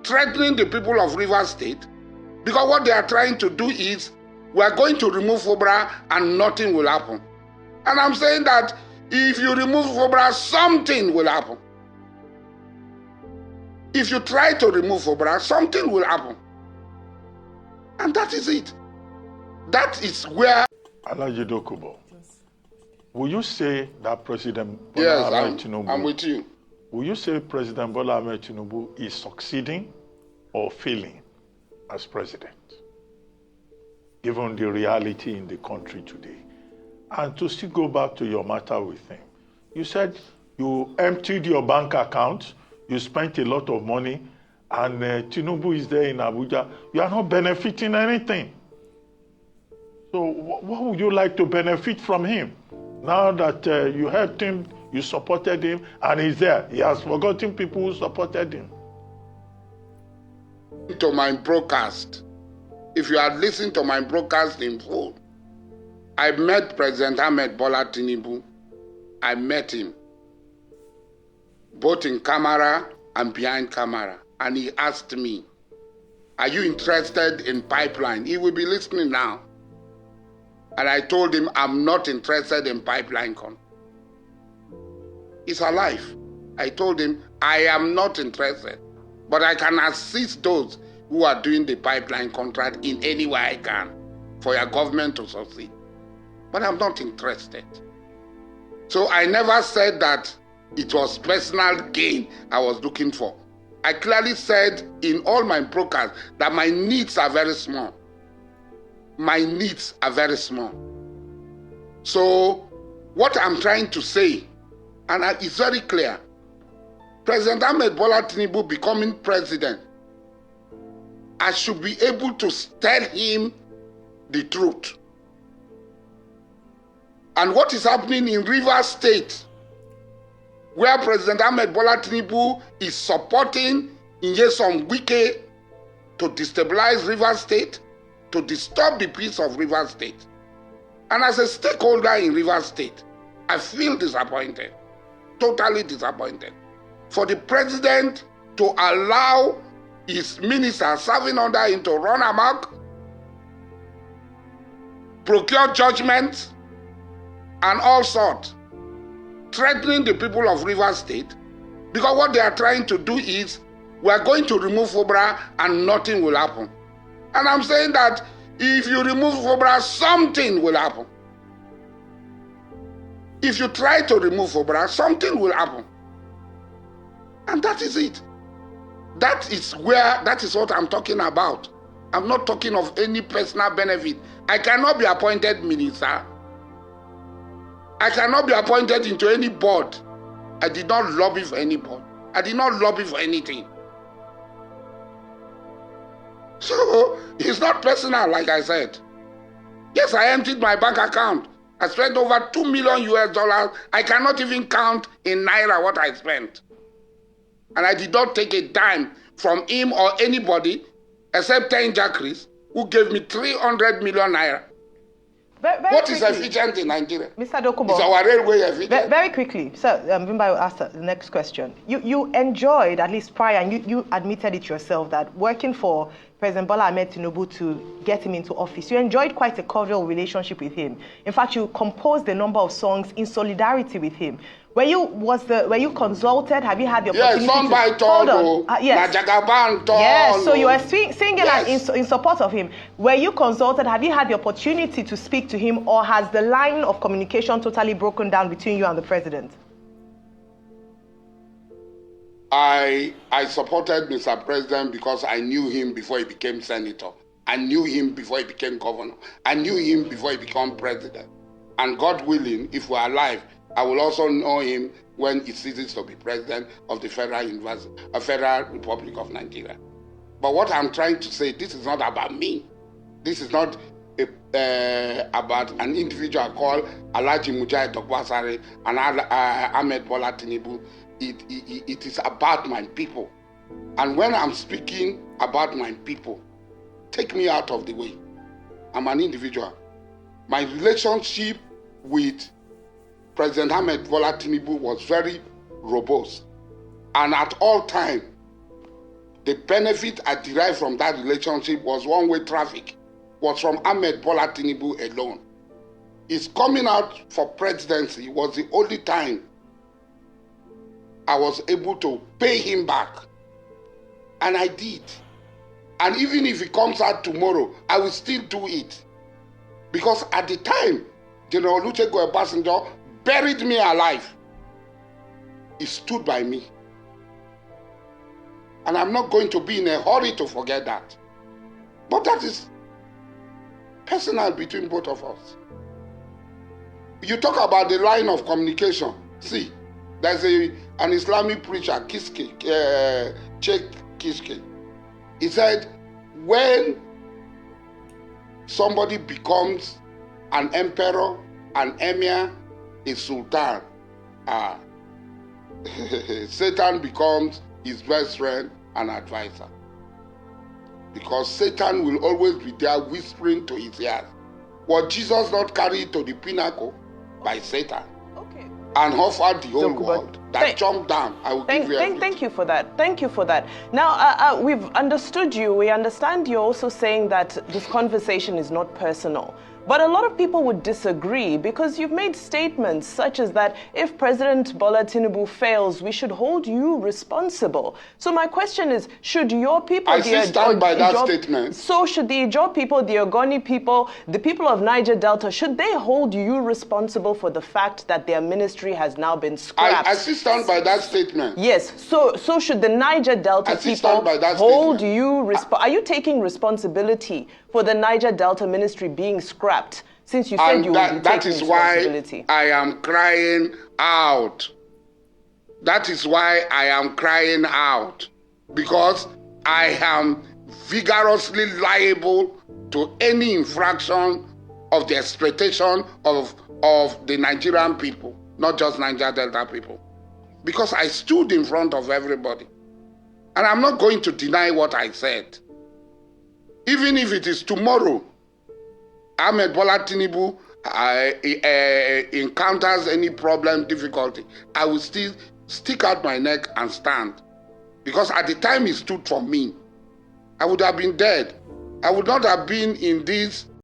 threatening the people of Rivers State, because what they are trying to do is, we are going to remove fubara and nothing will happen. And I'm saying that if you remove fubara, something will happen. If you try to remove fubara, something will happen. And that is it. That is where... Alhaji Dokubo, will you say that President Bola Ahmed Tinubu... I'm with you. Will you say President Bola Ahmed Tinubu is succeeding or failing as president, given the reality in the country today? And to still go back to your matter with him, you said you emptied your bank account, you spent a lot of money, and Tinubu is there in Abuja. You are not benefiting anything. So what would you like to benefit from him? Now that you helped him, you supported him, and he's there. He has forgotten people who supported him. To my broadcast, if you had listened to my broadcast in full, I met President Ahmed Bola Tinubu. I met him, both in camera and behind camera. And he asked me, are you interested in pipeline? He will be listening now. And I told him, I'm not interested in pipeline contract. He's alive. I told him, I am not interested. But I can assist those who are doing the pipeline contract in any way I can for your government to succeed. But I'm not interested. So I never said that it was personal gain I was looking for. I clearly said in all my broadcasts that my needs are very small. My needs are very small. So what I'm trying to say, and it's very clear, President Ahmed Bola Tinubu becoming president, I should be able to tell him the truth. And what is happening in Rivers State, where President Ahmed Bola Tinubu is supporting Nyesom Wike to destabilize Rivers State, to disturb the peace of Rivers State. And as a stakeholder in Rivers State, I feel disappointed, totally disappointed, for the president to allow his minister serving under him to run amok, procure judgments, and all sorts, threatening the people of Rivers State, because what they are trying to do is, we are going to remove fubara and nothing will happen. And I'm saying that if you remove fubara, something will happen. If you try to remove fubara, something will happen. And that is it. That is what I'm talking about. I'm not talking of any personal benefit. I cannot be appointed minister. I cannot be appointed into any board. I did not lobby for any board. I did not lobby for anything. So, it's not personal, like I said. Yes, I emptied my bank account. I spent over $2 million US. I cannot even count in naira what I spent. And I did not take a dime from him or anybody except 10 Jackeries who gave me 300 million naira. What is efficient in Nigeria? Mr. Dokubo, is our railway efficient? Very quickly, sir, Vimba will ask the next question. You enjoyed, at least prior, and you admitted it yourself, that working for President Bola Ahmed Tinubu to get him into office, you enjoyed quite a cordial relationship with him. In fact, you composed a number of songs in solidarity with him. Were you consulted? Have you had the opportunity? Yes, song by Togo. Yes. Yes, so you were singing yes. in support of him. Were you consulted? Have you had the opportunity to speak to him, or has the line of communication totally broken down between you and the president? I supported Mr. President because I knew him before he became senator. I knew him before he became governor. I knew him before he became president. And God willing, if we're alive, I will also know him when he ceases to be president of the Federal Republic of Nigeria. But what I'm trying to say, this is not about me. This is not about an individual called Alhaji Mujahid Dokwasare and Ahmed Bola Tinubu. It is about my people. And when I'm speaking about my people, take me out of the way. I'm an individual. My relationship with President Ahmed Bola Tinubu was very robust. And at all times, the benefit I derived from that relationship was one-way traffic, was from Ahmed Bola Tinubu alone. His coming out for presidency was the only time I was able to pay him back. And I did. And even if he comes out tomorrow, I will still do it. Because at the time, General Olusegun Obasanjo buried me alive. He stood by me. And I'm not going to be in a hurry to forget that. But that is personal between both of us. You talk about the line of communication. See, there's an Islamic preacher, Sheikh Kishke. He said, when somebody becomes an emperor, an emir, a sultan, Satan becomes his best friend and advisor. Because Satan will always be there whispering to his ears. Was Jesus not carried to the pinnacle by Satan? Okay. And offered the whole world that jumped down. I will give you everything. Thank you for that. Thank you for that. Now, we've understood you. We understand you're also saying that this conversation is not personal. But a lot of people would disagree because you've made statements such as that if President Bola Tinubu fails, we should hold you responsible. So my question is, should your people... I still stand by that statement. So should the Ijaw people, the Ogoni people, the people of Niger Delta, should they hold you responsible for the fact that their ministry has now been scrapped? I still stand by that statement. Yes. So should the Niger Delta people hold you responsible? Are you taking responsibility for the Niger Delta ministry being scrapped, since you said you would be taking responsibility? That is why I am crying out. That is why I am crying out. Because I am vigorously liable to any infraction of the expectation of the Nigerian people, not just Niger Delta people. Because I stood in front of everybody. And I'm not going to deny what I said. Even if it is tomorrow, Ahmed Bola Tinubu encounters any problem, difficulty, I will still stick out my neck and stand. Because at the time he stood for me, I would have been dead. I would not have been in this